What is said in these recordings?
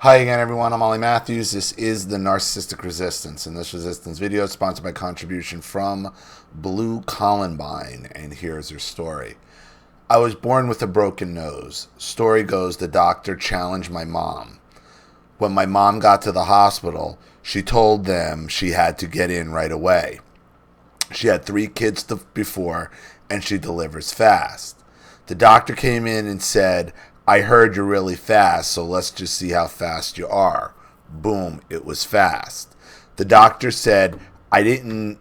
Hi again, everyone. I'm Ollie Matthews. This is the Narcissistic Resistance, and this resistance video is sponsored by contribution from Blue Columbine, and here's her story. I was born with a broken nose. Story goes the doctor challenged my mom. When my mom got to the hospital, she told them she had to get in right away. She had 3 kids before, and she delivers fast. The doctor came in and said, I heard you're really fast, so let's just see how fast you are. Boom, it was fast. The doctor said, I didn't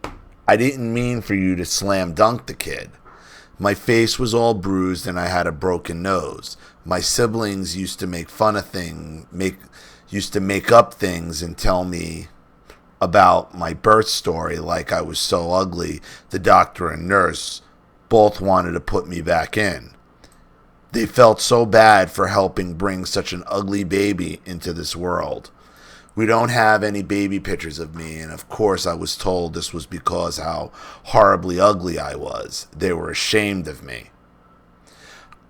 mean for you to slam dunk the kid. My face was all bruised and I had a broken nose. My siblings used to make fun of used to make up things and tell me about my birth story like I was so ugly. The doctor and nurse both wanted to put me back in. They felt so bad for helping bring such an ugly baby into this world. We don't have any baby pictures of me, and of course I was told this was because how horribly ugly I was. They were ashamed of me.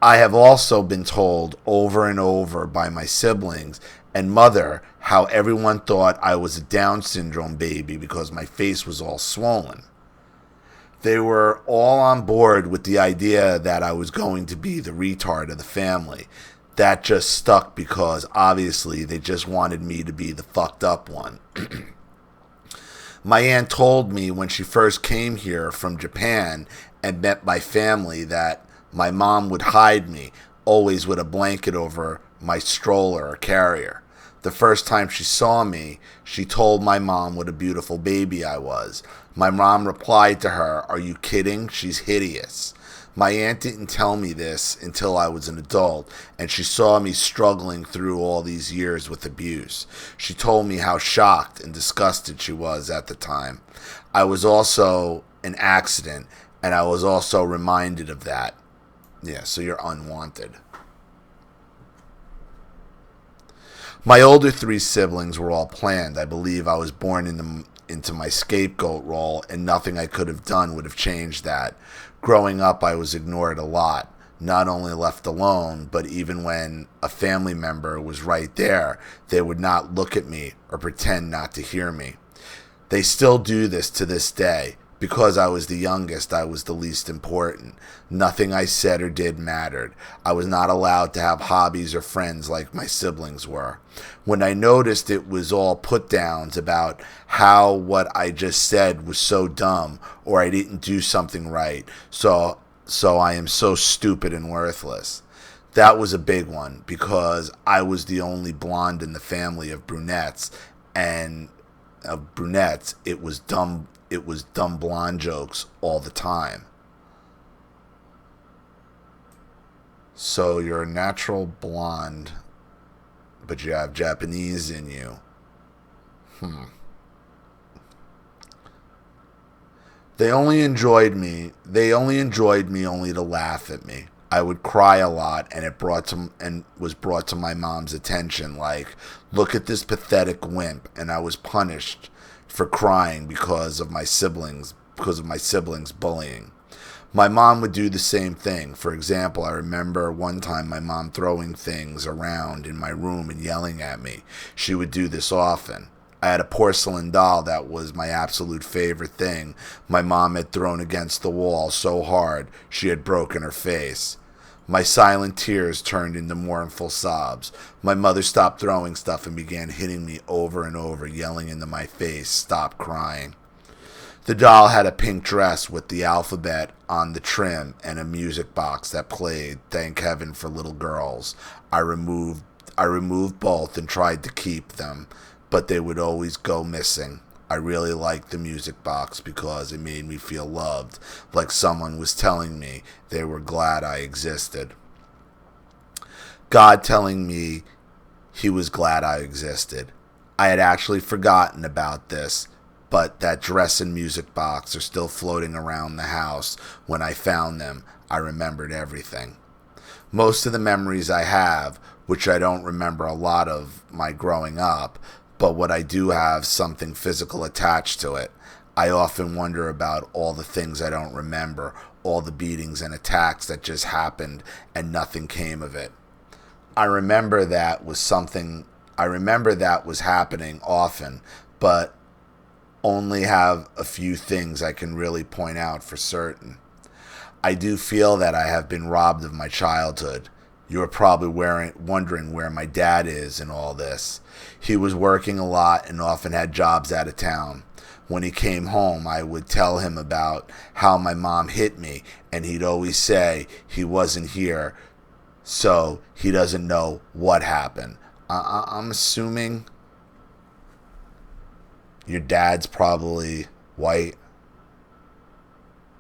I have also been told over and over by my siblings and mother how everyone thought I was a Down syndrome baby because my face was all swollen. They were all on board with the idea that I was going to be the retard of the family. That just stuck because obviously they just wanted me to be the fucked up one. My aunt told me when she first came here from Japan and met my family that my mom would hide me, always with a blanket over my stroller or carrier. The first time she saw me, she told my mom what a beautiful baby I was. My mom replied to her, are you kidding? She's hideous. My aunt didn't tell me this until I was an adult, and she saw me struggling through all these years with abuse. She told me how shocked and disgusted she was at the time. I was also an accident, and I was also reminded of that. Yeah, so you're unwanted. My older 3 siblings were all planned. I believe I was born into my scapegoat role, and nothing I could have done would have changed that. Growing up, I was ignored a lot, not only left alone, but even when a family member was right there, they would not look at me or pretend not to hear me. They still do this to this day. Because I was the youngest, I was the least important. Nothing I said or did mattered. I was not allowed to have hobbies or friends like my siblings were. When I noticed it was all put-downs about how what I just said was so dumb or I didn't do something right, so I am so stupid and worthless. That was a big one because I was the only blonde in the family of brunettes, and of brunettes, it was dumb blonde jokes all the time. So you're a natural blonde, but you have Japanese in you. They only enjoyed me only to laugh at me. I would cry a lot, and was brought to my mom's attention like, look at this pathetic wimp, and I was punished for crying because of my siblings bullying. My mom would do the same thing. For example, I remember one time my mom throwing things around in my room and yelling at me. She would do this often. I had a porcelain doll that was my absolute favorite thing. My mom had thrown against the wall so hard she had broken her face. My silent tears turned into mournful sobs. My mother stopped throwing stuff and began hitting me over and over, yelling into my face, stop crying. The doll had a pink dress with the alphabet on the trim and a music box that played Thank Heaven for Little Girls. I removed both and tried to keep them, but they would always go missing. I really liked the music box because it made me feel loved, like someone was telling me they were glad I existed. God telling me he was glad I existed. I had actually forgotten about this, but that dress and music box are still floating around the house. When I found them, I remembered everything. Most of the memories I have, which I don't remember a lot of my growing up, but what I do have something physical attached to it. I often wonder about all the things I don't remember, all the beatings and attacks that just happened and nothing came of it. I remember that was something I remember that was happening often, but only have a few things I can really point out for certain. I do feel that I have been robbed of my childhood. You are probably wondering where my dad is in all this. He was working a lot and often had jobs out of town. When he came home, I would tell him about how my mom hit me, and he'd always say he wasn't here, so he doesn't know what happened. I'm assuming your dad's probably white,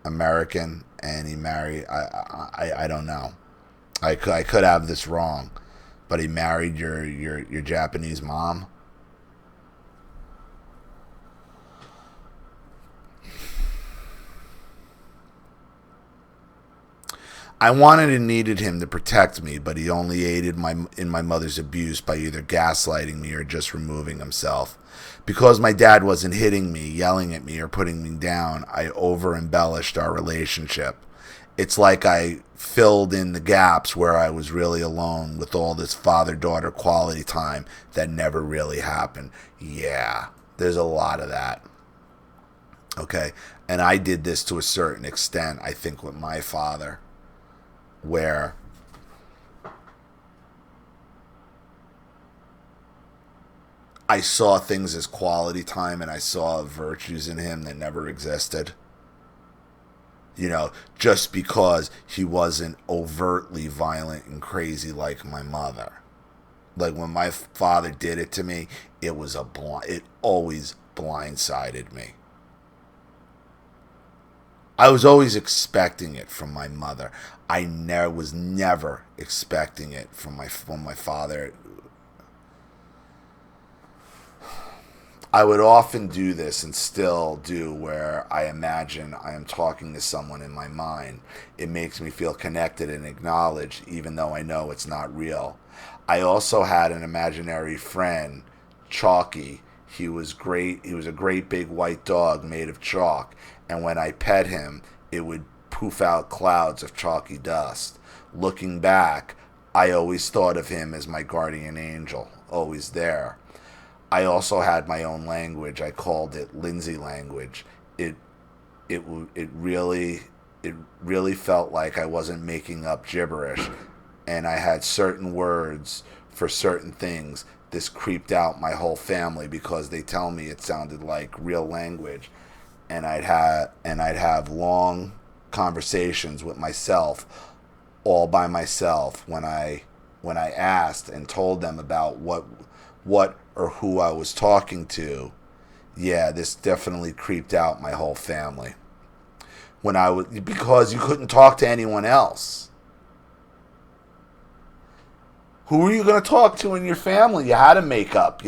American, and he married. I don't know. I could have this wrong, but he married your Japanese mom. I wanted and needed him to protect me, but he only aided in my mother's abuse by either gaslighting me or just removing himself. Because my dad wasn't hitting me, yelling at me, or putting me down, I over-embellished our relationship. It's like I filled in the gaps where I was really alone with all this father-daughter quality time that never really happened. Yeah, there's a lot of that. Okay? And I did this to a certain extent, I think, with my father, where I saw things as quality time and I saw virtues in him that never existed. You know, just because he wasn't overtly violent and crazy like my mother. Like when my father did it to me, it always blindsided me. I was always expecting it from my mother. I was never expecting it from my father. I would often do this and still do, where I imagine I am talking to someone in my mind. It makes me feel connected and acknowledged, even though I know it's not real. I also had an imaginary friend, Chalky. He was great. He was a great big white dog made of chalk, and when I pet him, it would poof out clouds of chalky dust. Looking back, I always thought of him as my guardian angel, always there. I also had my own language. I called it Lindsay language. It really felt like I wasn't making up gibberish, and I had certain words for certain things. This creeped out my whole family because they tell me it sounded like real language, and I'd have long conversations with myself, all by myself, when I asked and told them about what or who I was talking to. Yeah, this definitely creeped out my whole family. Because you couldn't talk to anyone else. Who were you going to talk to in your family? You had to make up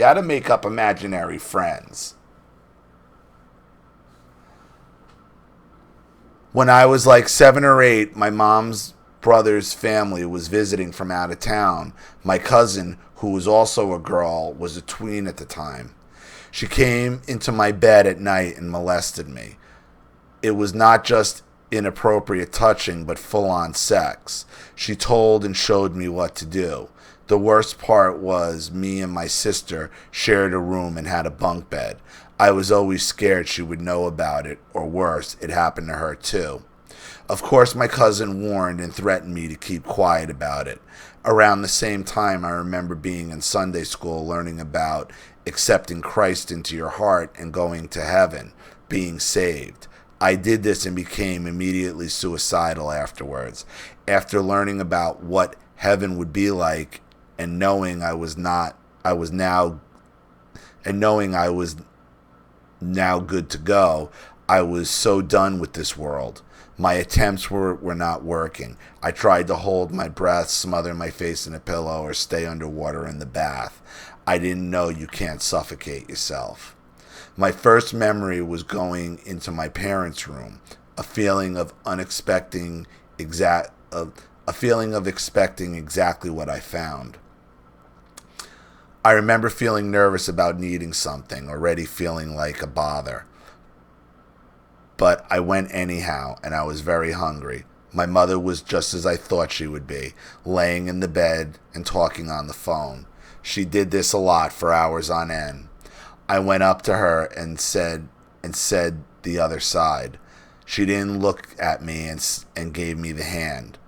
imaginary friends. When I was like 7 or 8, my mom's brother's family was visiting from out of town. My cousin, who was also a girl, was a tween at the time. She came into my bed at night and molested me. It was not just inappropriate touching, but full-on sex. She told and showed me what to do. The worst part was me and my sister shared a room and had a bunk bed. I was always scared she would know about it, or worse, it happened to her too. Of course, my cousin warned and threatened me to keep quiet about it. Around the same time, I remember being in Sunday school learning about accepting Christ into your heart and going to heaven, being saved. I did this and became immediately suicidal afterwards. After learning about what heaven would be like and knowing I was now good to go, I was so done with this world. My attempts were not working. I tried to hold my breath, smother my face in a pillow, or stay underwater in the bath. I didn't know you can't suffocate yourself. My first memory was going into my parents' room, a feeling of expecting exactly what I found. I remember feeling nervous about needing something, already feeling like a bother. But I went anyhow, and I was very hungry. My mother was just as I thought she would be, laying in the bed and talking on the phone. She did this a lot for hours on end. I went up to her and said the other side. She didn't look at me and gave me the hand.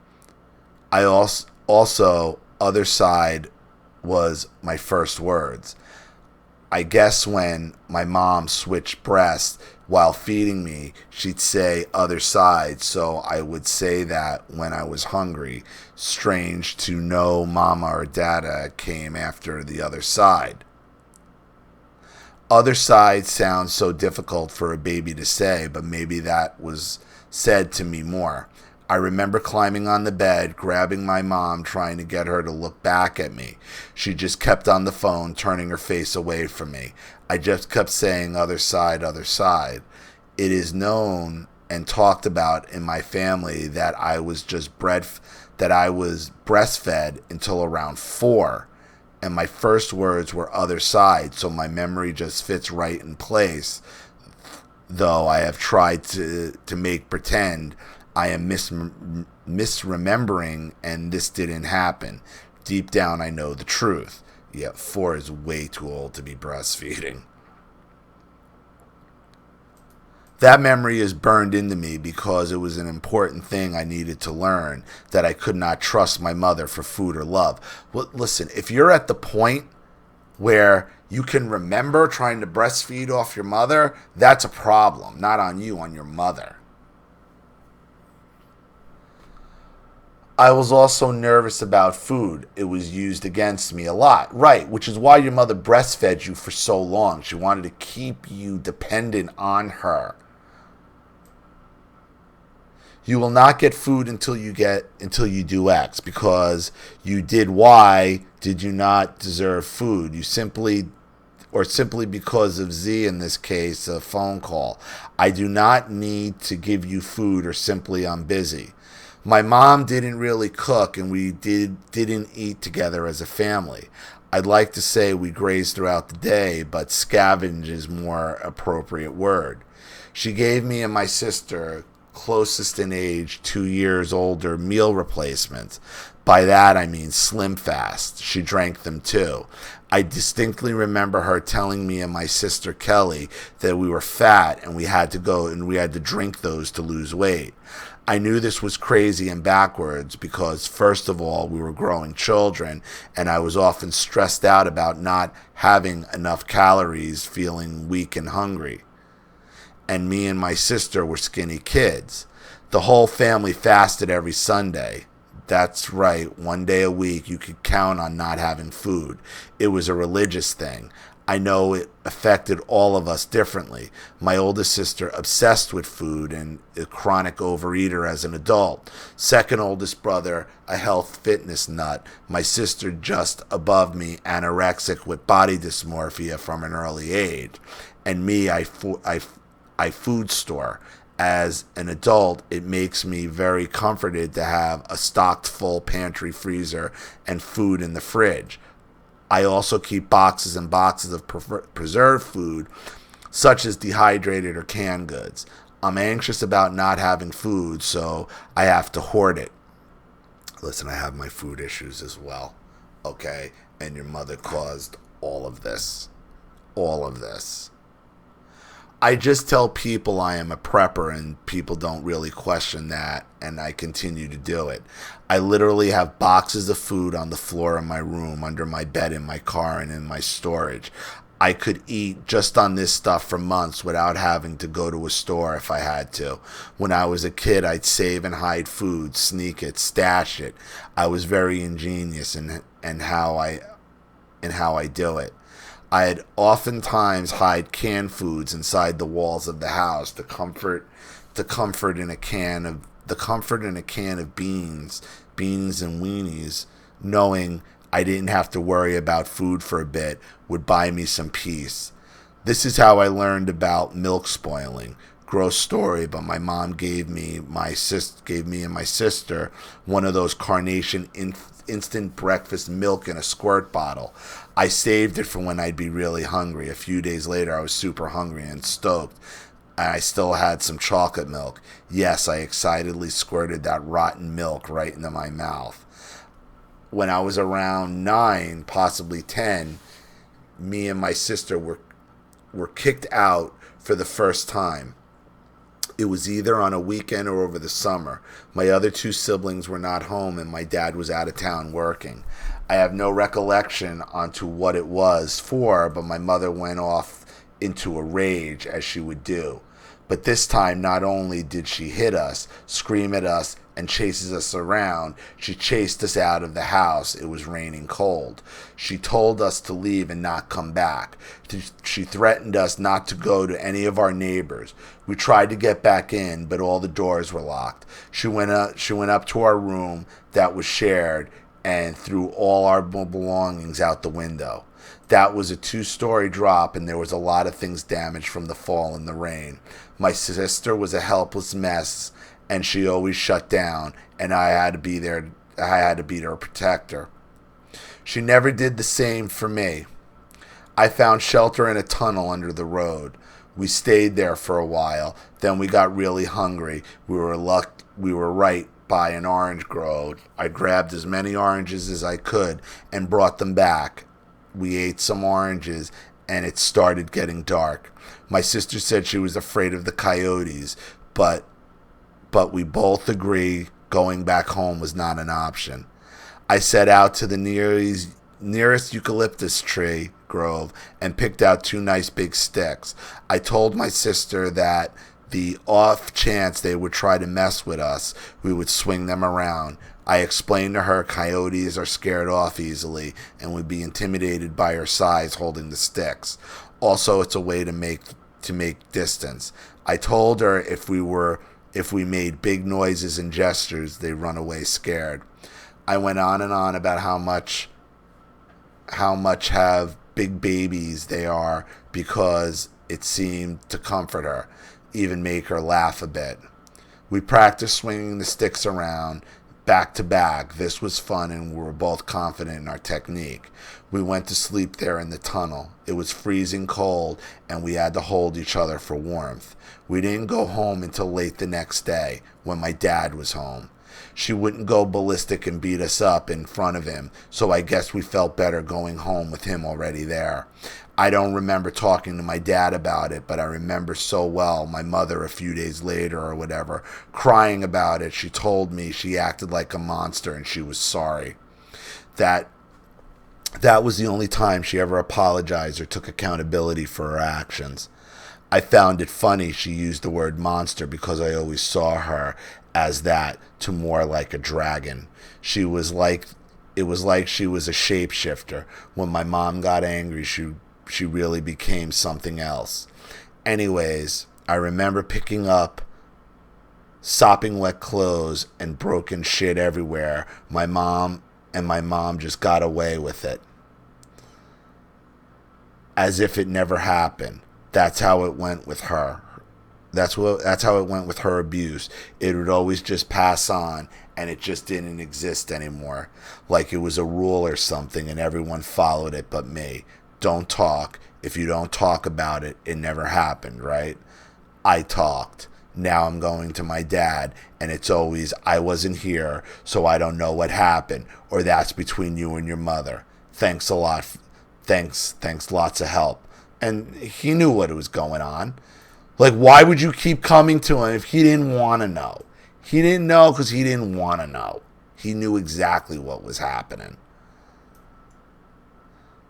I also other side was my first words. I guess when my mom switched breasts while feeding me, she'd say other side, so I would say that when I was hungry. Strange to know mama or dada came after the other side. Other side sounds so difficult for a baby to say, but maybe that was said to me more. I remember climbing on the bed, grabbing my mom, trying to get her to look back at me. She just kept on the phone, turning her face away from me. I just kept saying, other side, other side. It is known and talked about in my family that I was breastfed until around 4. And my first words were other side, so my memory just fits right in place. Though I have tried to make pretend I am misremembering and this didn't happen. Deep down I know the truth. Yet 4 is way too old to be breastfeeding. That memory is burned into me because it was an important thing I needed to learn, that I could not trust my mother for food or love. Well, listen, if you're at the point where you can remember trying to breastfeed off your mother, that's a problem, not on you, on your mother. I was also nervous about food. It was used against me a lot. Right, which is why your mother breastfed you for so long. She wanted to keep you dependent on her. You will not get food until you do X, because you did Y, did you not deserve food? Simply because of Z, in this case, a phone call. I do not need to give you food, or simply I'm busy. My mom didn't really cook, and we didn't eat together as a family. I'd like to say we grazed throughout the day, but scavenge is more appropriate word. She gave me and my sister, closest in age, 2 years older, meal replacements. By that I mean Slim Fast. She drank them too. I distinctly remember her telling me and my sister Kelly that we were fat and we had to drink those to lose weight. I knew this was crazy and backwards because, first of all, we were growing children and I was often stressed out about not having enough calories, feeling weak and hungry. And me and my sister were skinny kids. The whole family fasted every Sunday. That's right, 1 day a week you could count on not having food. It was a religious thing. I know it affected all of us differently. My oldest sister, obsessed with food and a chronic overeater as an adult. Second oldest brother, a health fitness nut. My sister, just above me, anorexic with body dysmorphia from an early age. And me, I food store. As an adult, it makes me very comforted to have a stocked full pantry freezer and food in the fridge. I also keep boxes and boxes of preserved food, such as dehydrated or canned goods. I'm anxious about not having food, so I have to hoard it. Listen, I have my food issues as well, okay? And your mother caused all of this. All of this. I just tell people I am a prepper, and people don't really question that, and I continue to do it. I literally have boxes of food on the floor in my room, under my bed, in my car, and in my storage. I could eat just on this stuff for months without having to go to a store if I had to. When I was a kid, I'd save and hide food, sneak it, stash it. I was very ingenious in how I do it. I'd oftentimes hide canned foods inside the walls of the house, the comfort in a can of beans and weenies, knowing I didn't have to worry about food for a bit, would buy me some peace. This is how I learned about milk spoiling. Gross story, but my mom gave me and my sister one of those Carnation instant breakfast milk in a squirt bottle. I saved it for when I'd be really hungry. A few days later, I was super hungry and stoked. I still had some chocolate milk. Yes, I excitedly squirted that rotten milk right into my mouth. When I was around 9, possibly 10, me and my sister were kicked out for the first time. It was either on a weekend or over the summer. My other 2 siblings were not home and my dad was out of town working. I have no recollection onto what it was for, but my mother went off into a rage, as she would do. But this time, not only did she hit us, scream at us, and chases us around, she chased us out of the house. It was raining cold. She told us to leave and not come back. She threatened us not to go to any of our neighbors. We tried to get back in, but all the doors were locked. She went up to our room that was shared and threw all our belongings out the window. That was a 2-story drop, and there was a lot of things damaged from the fall and the rain. My sister was a helpless mess, and she always shut down, and I had to be there. I had to be her protector. She never did the same for me. I found shelter in a tunnel under the road. We stayed there for a while. Then we got really hungry. We were right by an orange grove. I grabbed as many oranges as I could and brought them back. We ate some oranges, and it started getting dark. My sister said she was afraid of the coyotes, but we both agree going back home was not an option. I set out to the nearest eucalyptus tree grove and picked out 2 nice big sticks. I told my sister that the off chance they would try to mess with us, we would swing them around. I explained to her coyotes are scared off easily and would be intimidated by her size holding the sticks. Also, it's a way to make distance. I told her if we made big noises and gestures, they'd run away scared. I went on and on about how much have big babies they are, because it seemed to comfort her, even make her laugh a bit. We practiced swinging the sticks around back to back. This was fun, and we were both confident in our technique. We went to sleep there in the tunnel. It was freezing cold, and we had to hold each other for warmth. We didn't go home until late the next day, when my dad was home. She wouldn't go ballistic and beat us up in front of him, so I guess we felt better going home with him already there. I don't remember talking to my dad about it, but I remember so well my mother a few days later or whatever, crying about it. She told me she acted like a monster and she was sorry. That was the only time she ever apologized or took accountability for her actions. I found it funny she used the word monster, because I always saw her as that, to more like a dragon. It was like she was a shapeshifter. When my mom got angry, she really became something else. Anyways, I remember picking up sopping wet clothes and broken shit everywhere. My mom just got away with it, as if it never happened. That's how it went with her. That's how it went with her abuse. It would always just pass on, and it just didn't exist anymore. Like it was a rule or something, and everyone followed it but me. Don't talk. If you don't talk about it, it never happened, right? I talked. Now I'm going to my dad, and it's always, I wasn't here, so I don't know what happened, or that's between you and your mother. Thanks a lot. Thanks lots of help. And he knew what was going on. Like, why would you keep coming to him if he didn't want to know? He didn't know because he didn't want to know. He knew exactly what was happening.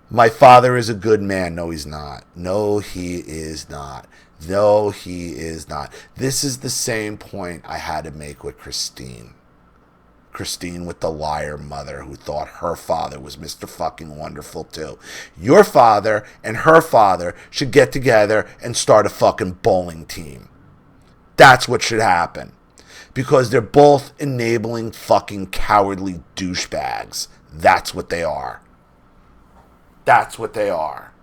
My father is a good man. No, he's not. No, he is not. No, he is not. This is the same point I had to make with Christine. Christine with the liar mother who thought her father was Mr. fucking wonderful too. Your father and her father should get together and start a fucking bowling team. That's what should happen. Because they're both enabling fucking cowardly douchebags. That's what they are. That's what they are.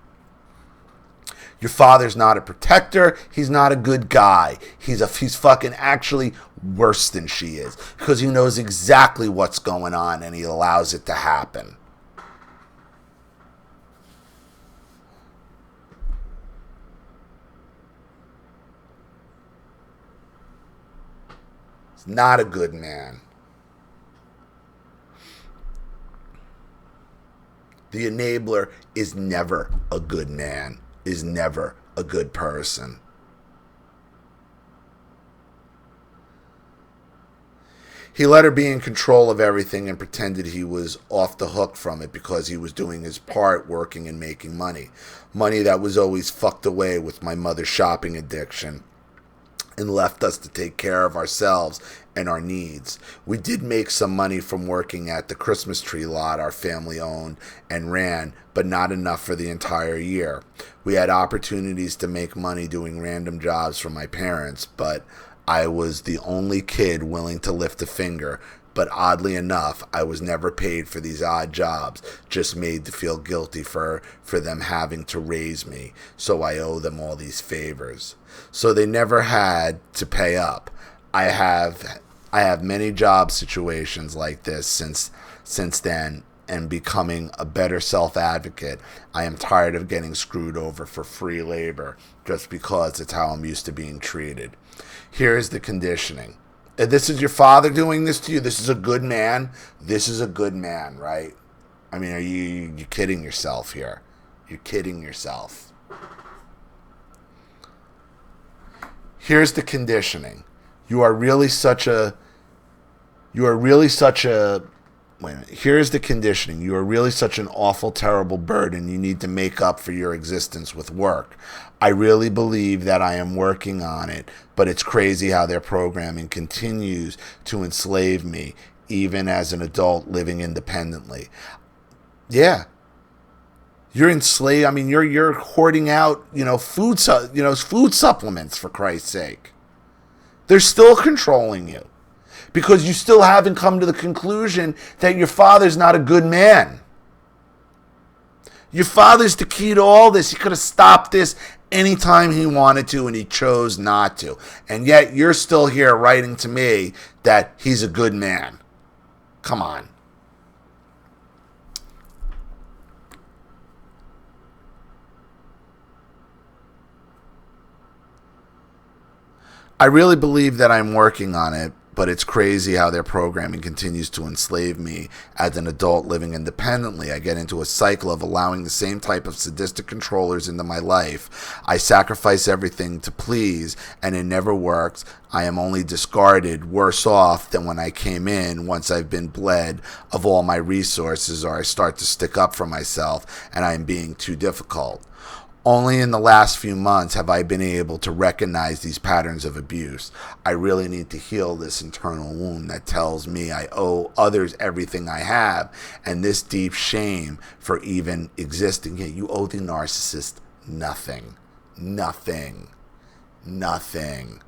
Your father's not a protector. He's not a good guy. He's fucking actually worse than she is, because he knows exactly what's going on and he allows it to happen. He's not a good man. The enabler is never a good man, is never a good person. He let her be in control of everything and pretended he was off the hook from it because he was doing his part working and making money. Money that was always fucked away with my mother's shopping addiction and left us to take care of ourselves and our needs. We did make some money from working at the Christmas tree lot our family owned and ran, but not enough for the entire year. We had opportunities to make money doing random jobs for my parents, but I was the only kid willing to lift a finger, but oddly enough, I was never paid for these odd jobs, just made to feel guilty for them having to raise me, so I owe them all these favors. So they never had to pay up. I have many job situations like this since then, and becoming a better self-advocate. I am tired of getting screwed over for free labor just because it's how I'm used to being treated. Here is the conditioning. If this is your father doing this to you, this is a good man. This is a good man, right? I mean, are you kidding yourself here? You're kidding yourself. Here's the conditioning. Here's the conditioning. You are really such an awful, terrible burden. You need to make up for your existence with work. I really believe that I am working on it, but it's crazy how their programming continues to enslave me, even as an adult living independently. Yeah. You're enslaved. I mean, you're hoarding out, food supplements, for Christ's sake. They're still controlling you because you still haven't come to the conclusion that your father's not a good man. Your father's the key to all this. He could have stopped this anytime he wanted to, and he chose not to. And yet you're still here writing to me that he's a good man. Come on. I really believe that I'm working on it, but it's crazy how their programming continues to enslave me as an adult living independently. I get into a cycle of allowing the same type of sadistic controllers into my life. I sacrifice everything to please, and it never works. I am only discarded, worse off than when I came in once I've been bled of all my resources, or I start to stick up for myself and I am being too difficult. Only in the last few months have I been able to recognize these patterns of abuse. I really need to heal this internal wound that tells me I owe others everything I have, and this deep shame for even existing. Yet you owe the narcissist nothing. Nothing. Nothing.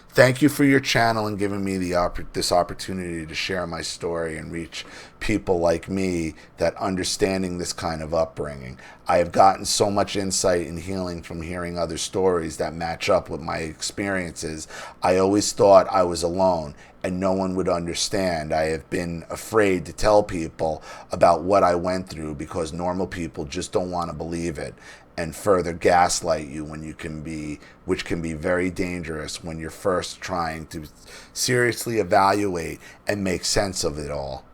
Thank you for your channel and giving me this opportunity to share my story and reach people like me that understanding this kind of upbringing. I have gotten so much insight and healing from hearing other stories that match up with my experiences. I always thought I was alone and no one would understand. I have been afraid to tell people about what I went through because normal people just don't want to believe it, and further gaslight you which can be very dangerous when you're first trying to seriously evaluate and make sense of it all.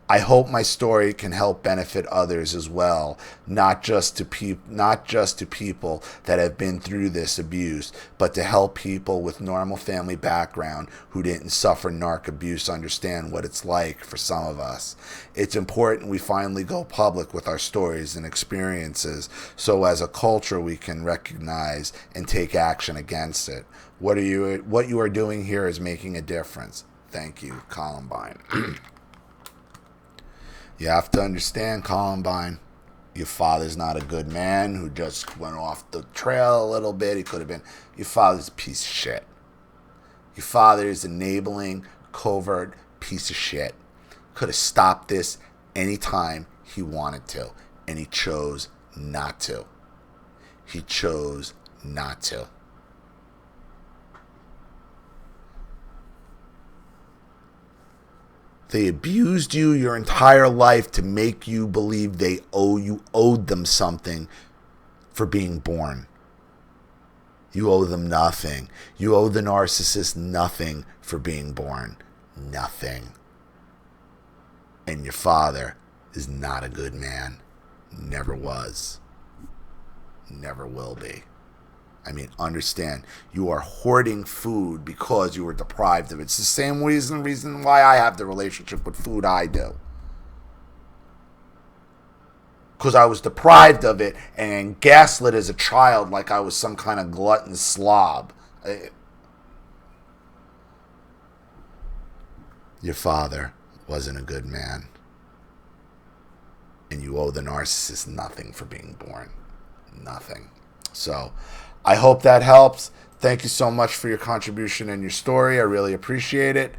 I hope my story can help benefit others as well, not just to people that have been through this abuse, but to help people with normal family background who didn't suffer narc abuse understand what it's like for some of us. It's important we finally go public with our stories and experiences so as a culture we can recognize and take action against it. What you are doing here is making a difference. Thank you, Columbine. You have to understand, Columbine, your father's not a good man who just went off the trail a little bit. He could have been. Your father's a piece of shit. Your father is enabling, covert piece of shit. Could have stopped this anytime he wanted to, and he chose not to. He chose not to. They abused you your entire life to make you believe you owed them something for being born. You owe them nothing. You owe the narcissist nothing for being born. Nothing. And your father is not a good man. Never was. Never will be. I mean, understand, you are hoarding food because you were deprived of it. It's the same reason why I have the relationship with food I do. Because I was deprived of it and gaslit as a child like I was some kind of glutton slob. Your father wasn't a good man. And you owe the narcissist nothing for being born. Nothing. So, I hope that helps. Thank you so much for your contribution and your story. I really appreciate it.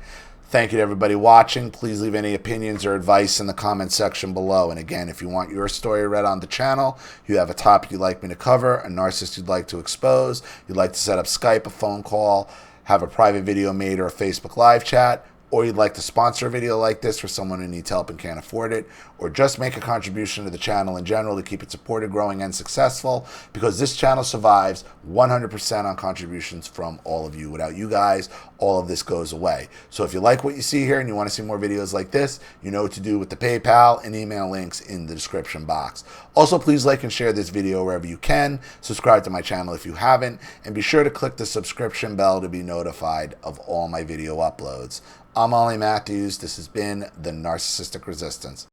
Thank you to everybody watching. Please leave any opinions or advice in the comment section below. And again, if you want your story read on the channel, you have a topic you'd like me to cover, a narcissist you'd like to expose, you'd like to set up Skype, a phone call, have a private video made or a Facebook live chat, or you'd like to sponsor a video like this for someone who needs help and can't afford it, or just make a contribution to the channel in general to keep it supported, growing, and successful, because this channel survives 100% on contributions from all of you. Without you guys, all of this goes away. So if you like what you see here and you want to see more videos like this, you know what to do with the PayPal and email links in the description box. Also, please like and share this video wherever you can. Subscribe to my channel if you haven't, and be sure to click the subscription bell to be notified of all my video uploads. I'm Ollie Matthews. This has been the Narcissistic Resistance.